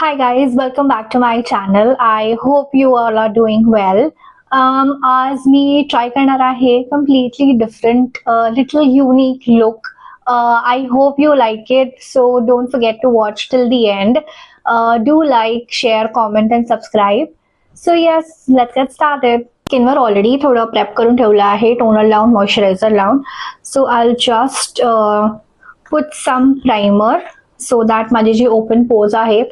Hi guys, welcome back to my channel. I hope you all are doing well. आज मी try करणार आहे completely different, little unique look. I hope you like it, so don't forget to watch till the end. Do like, share, comment and subscribe. So yes, let's get started. स्किनवर already थोडं प्रेप करून ठेवलं आहे, toner लावून, moisturiser लावून. So I just put some primer so that माझे जे ओपन पोज आहेत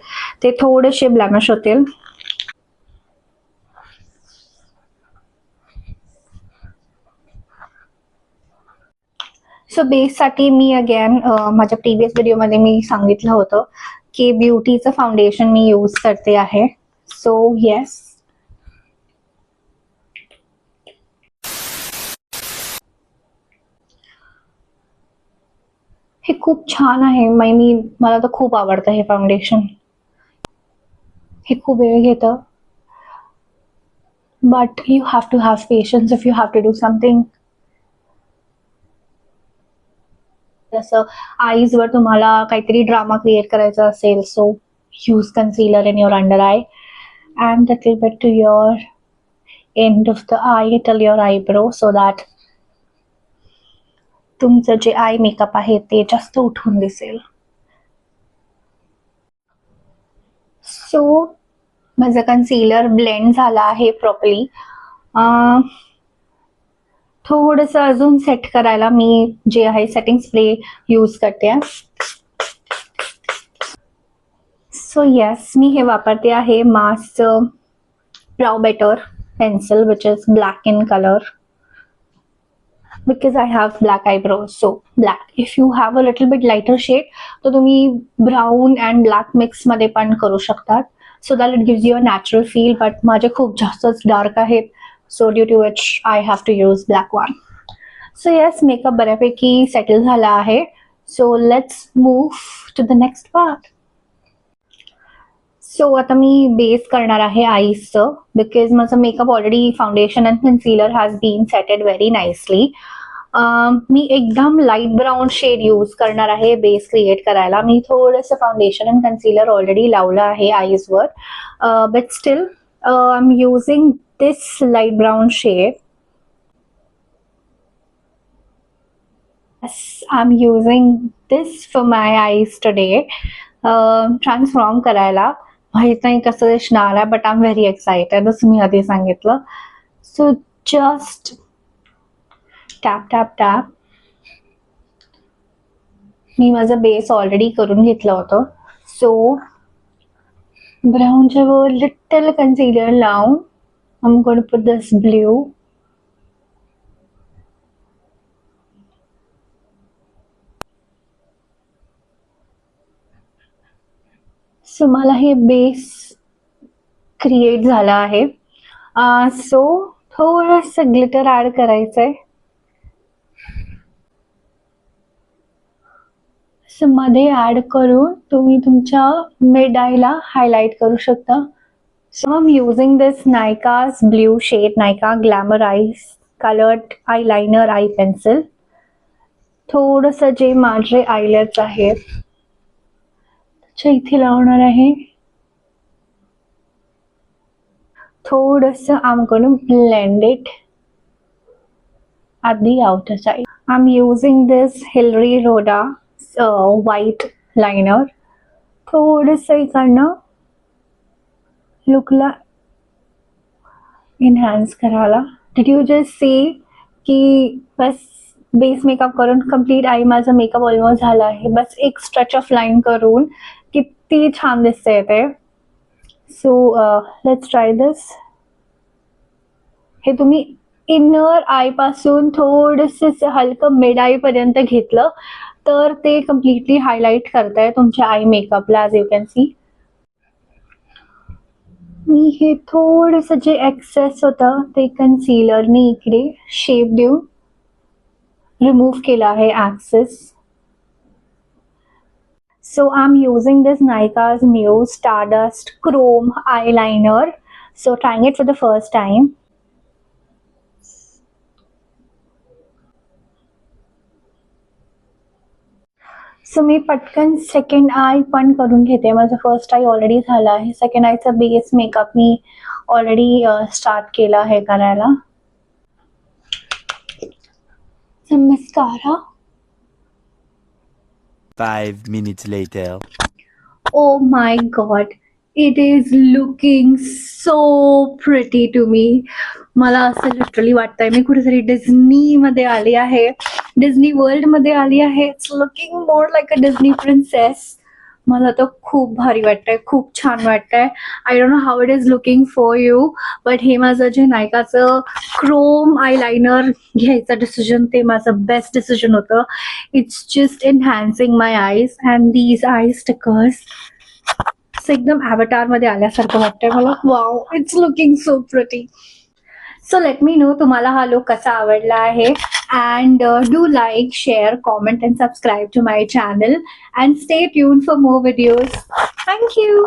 ते थोडेसे ब्लॅमिश होतील. सो बेससाठी मी अगेन माझ्या प्रिव्हियस व्हिडिओमध्ये मी सांगितलं होतं की ब्युटीचं फाउंडेशन मी यूज करते आहे. सो येस, हे खूप छान आहे. मला तर खूप आवडतं हे फाउंडेशन. हे खूप वेळ घेतं, but you have to have patience if you have to do something. जसं आईजवर तुम्हाला काहीतरी ड्रामा क्रिएट करायचा असेल, so use concealer in your under eye and little bit to your end of the eye till your eyebrow, so that तुमचं जे eye makeup आहे ते जास्त उठून दिसेल. सो माझं कन्सीलर ब्लेंड झालं आहे प्रॉपरली. थोडंसं अजून सेट करायला मी जे आहे सेटिंग स्प्रे यूज करते. सो येस, मी हे वापरते आहे mask brow better pencil which is black in color because I have black eyebrows, so black. If you have a little bit lighter shade तर तुम्ही brown and black mix मध्ये पण करू शकतात, so that it gives you a natural feel. but माझे खूप जास्तच dark आहेत, so due to which I have to use black one. So yes, makeup बऱ्यापैकी सेटल झाला आहे. so let's move to the next part. सो आता मी base करणार आहे आईजचं, बिकॉज माझं makeup already foundation and concealer has been setted very nicely. मी एकदम लाईट ब्राऊन शेड यूज करणार आहे बेस क्रिएट करायला. मी थोडंसं फाउंडेशन अँड कन्सीलर ऑलरेडी लावलं आहे आईजवर, but still I am using this light brown shade. I'm using this for my eyes today. Transform करायला माहित नाही कसं दिसणार आहे, but I am very excited, जसं मी आधी सांगितलं. So just tap tap tap. मी माझं बेस ऑलरेडी करून घेतलं होतं, सो ब्राऊनच्या वर लिटल कन्सिलर लावून I'm going to put this blue. सो मला हे बेस क्रिएट झाला आहे. सो थोडंसं ग्लिटर ऍड करायचंय. सो मध्ये ऍड करून तुम्ही तुमच्या मिड आयला हायलाइट करू शकता. So I am using this Nykaa's blue shade, Nykaa glamour eyes coloured eyeliner eye pencil. थोडंसं जे माझे आयलेट्स आहेत त्याच्या इथे लावणार आहे. थोडंसं I am going to blend it at the outer side. I'm using this Hilary Rhoda white liner. थोडंसं इकडनं लुकला इन्हान्स करायला. डिड यू जस्ट सी की बस बेस मेकअप करून कम्प्लीट आई माझा मेकअप ऑलमोस्ट झाला आहे. बस एक स्ट्रेच ऑफ लाईन करून किती छान दिसतंय ते. So let's try this. हे तुम्ही इनर आय पासून थोडंसं हलकं मिड आय पर्यंत घेतलं तर ते कम्प्लिटली हायलाइट करताय तुमच्या आय मेकअपला, ॲज यू कॅन सी. मी हे थोडंसं जे एक्सेस होतं ते कन्सीलरने इकडे शेप देऊन रिमूव्ह केलं आहे access. So I'm using this Nykaa's new Stardust Chrome eyeliner. So trying it for the first time. सो मी पटकन सेकंड आय पण करून घेते. माझं फर्स्ट आय ऑलरेडी झालं आहे. सेकंड आयचा बेस मेकअप मी ऑलरेडी स्टार्ट केला आहे करायला. Mascara. 5 minutes later. Oh my god, it is looking so pretty to me. मला असं लिटरली वाटतंय मी कुठेतरी डिझनी मध्ये आली आहे, डिझनी वर्ल्ड मध्ये आली आहे. It's looking more like a Disney princess. मला तर खूप भारी वाटतंय, खूप छान वाटतंय. I don't know how it is looking for you, but हे माझं जे नायकाचं क्रोम आयलायनर घ्यायचं डिसिजन ते माझं बेस्ट डिसिजन होतं. It's just enhancing my eyes and these eye stickers एकदम अवतार मध्ये आल्यासारखं वाटतंय मला. Wow, it's looking so pretty. So let me know तुम्हाला हा लुक कसा आवडला आहे. And do like, share, comment and subscribe to my channel and stay tuned for more videos. Thank you.